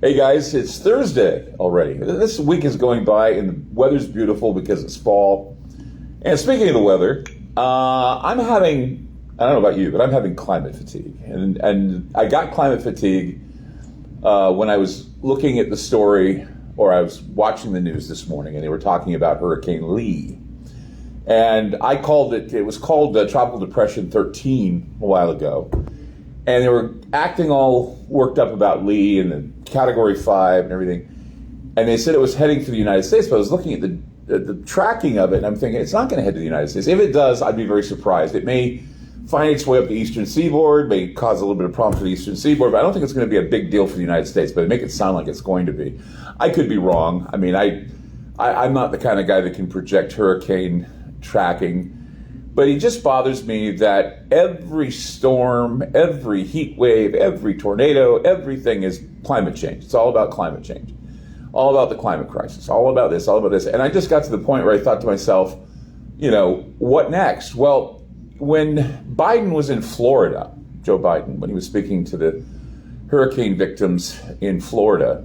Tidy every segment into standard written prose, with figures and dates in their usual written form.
Hey guys, it's Thursday already. This week is going by and the weather's beautiful because it's fall. And speaking of the weather, I don't know about you, but I'm having climate fatigue. And I got climate fatigue when I was looking at the story, or I was watching the news this morning, and they were talking about Hurricane Lee. And it was called Tropical Depression 13 a while ago. And they were acting all worked up about Lee and the Category 5 and everything. And they said it was heading for the United States, but I was looking at the tracking of it, and I'm thinking, it's not going to head to the United States. If it does, I'd be very surprised. It may find its way up the eastern seaboard, may cause a little bit of problem for the eastern seaboard, but I don't think it's going to be a big deal for the United States, but they make it sound like it's going to be. I could be wrong. I mean, I'm not the kind of guy that can project hurricane tracking. But it just bothers me that every storm, every heat wave, every tornado, everything is climate change. It's all about climate change, all about the climate crisis, all about this, all about this. And I just got to the point where I thought to myself, what next? Well, when Biden was in Florida, Joe Biden, when he was speaking to the hurricane victims in Florida,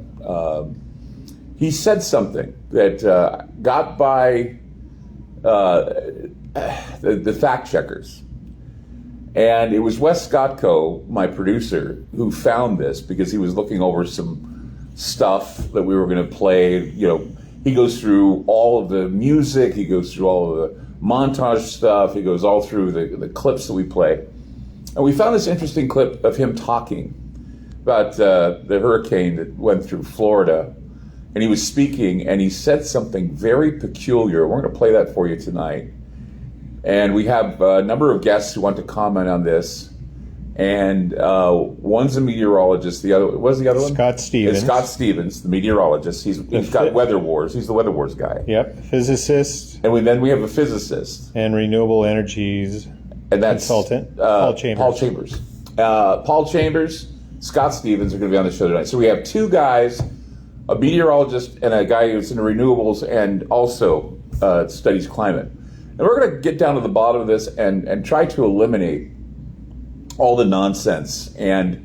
he said something that got by the fact checkers. And it was Wes Scottco, my producer, who found this because he was looking over some stuff that we were going to play. He goes through all of the music, he goes through all of the montage stuff, he goes all through the clips that we play. And we found this interesting clip of him talking about the hurricane that went through Florida. And he was speaking, and he said something very peculiar. We're going to play that for you tonight. And we have a number of guests who want to comment on this. And one's a meteorologist. What's the other one? Scott Stevens. It's Scott Stevens, the meteorologist. He's got Weather Wars. He's the Weather Wars guy. Yep, physicist. And then we have a physicist. And renewable energies consultant, Paul Chambers. Paul Chambers, Scott Stevens are going to be on the show tonight. So we have two guys, a meteorologist and a guy who's into renewables and also studies climate. And we're going to get down to the bottom of this and try to eliminate all the nonsense. And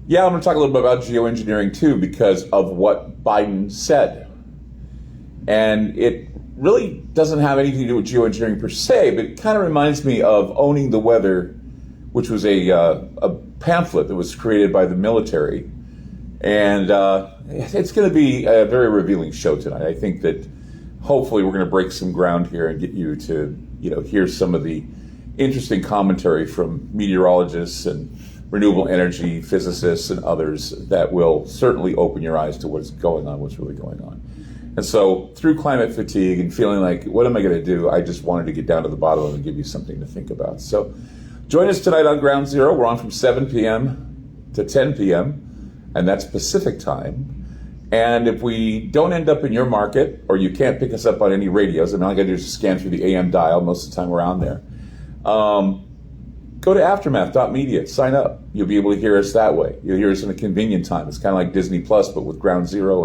I'm going to talk a little bit about geoengineering too, because of what Biden said. And it really doesn't have anything to do with geoengineering per se, but it kind of reminds me of Owning the Weather, which was a pamphlet that was created by the military. And it's going to be a very revealing show tonight. I think that hopefully we're going to break some ground here and get you to, hear some of the interesting commentary from meteorologists and renewable energy physicists and others that will certainly open your eyes to what's going on, what's really going on. And so through climate fatigue and feeling like, what am I going to do? I just wanted to get down to the bottom of it and give you something to think about. So join us tonight on Ground Zero. We're on from 7 p.m. to 10 p.m., and that's Pacific time. And if we don't end up in your market, or you can't pick us up on any radios, all I got to do is just scan through the AM dial. Most of the time we're on there. Go to aftermath.media, sign up. You'll be able to hear us that way. You'll hear us in a convenient time. It's kind of like Disney Plus, but with Ground Zero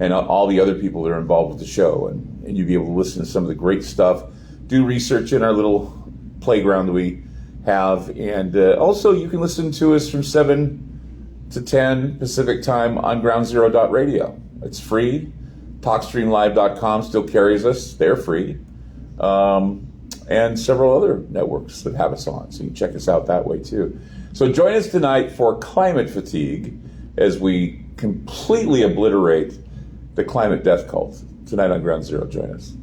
and all the other people that are involved with the show. And you'll be able to listen to some of the great stuff, do research in our little playground that we have. And also you can listen to us from 7 to 10 Pacific time on groundzero.radio. It's free. TalkStreamLive.com still carries us. They're free. And several other networks that have us on. So you can check us out that way too. So join us tonight for Climate Fatigue as we completely obliterate the climate death cult. Tonight on Ground Zero. Join us.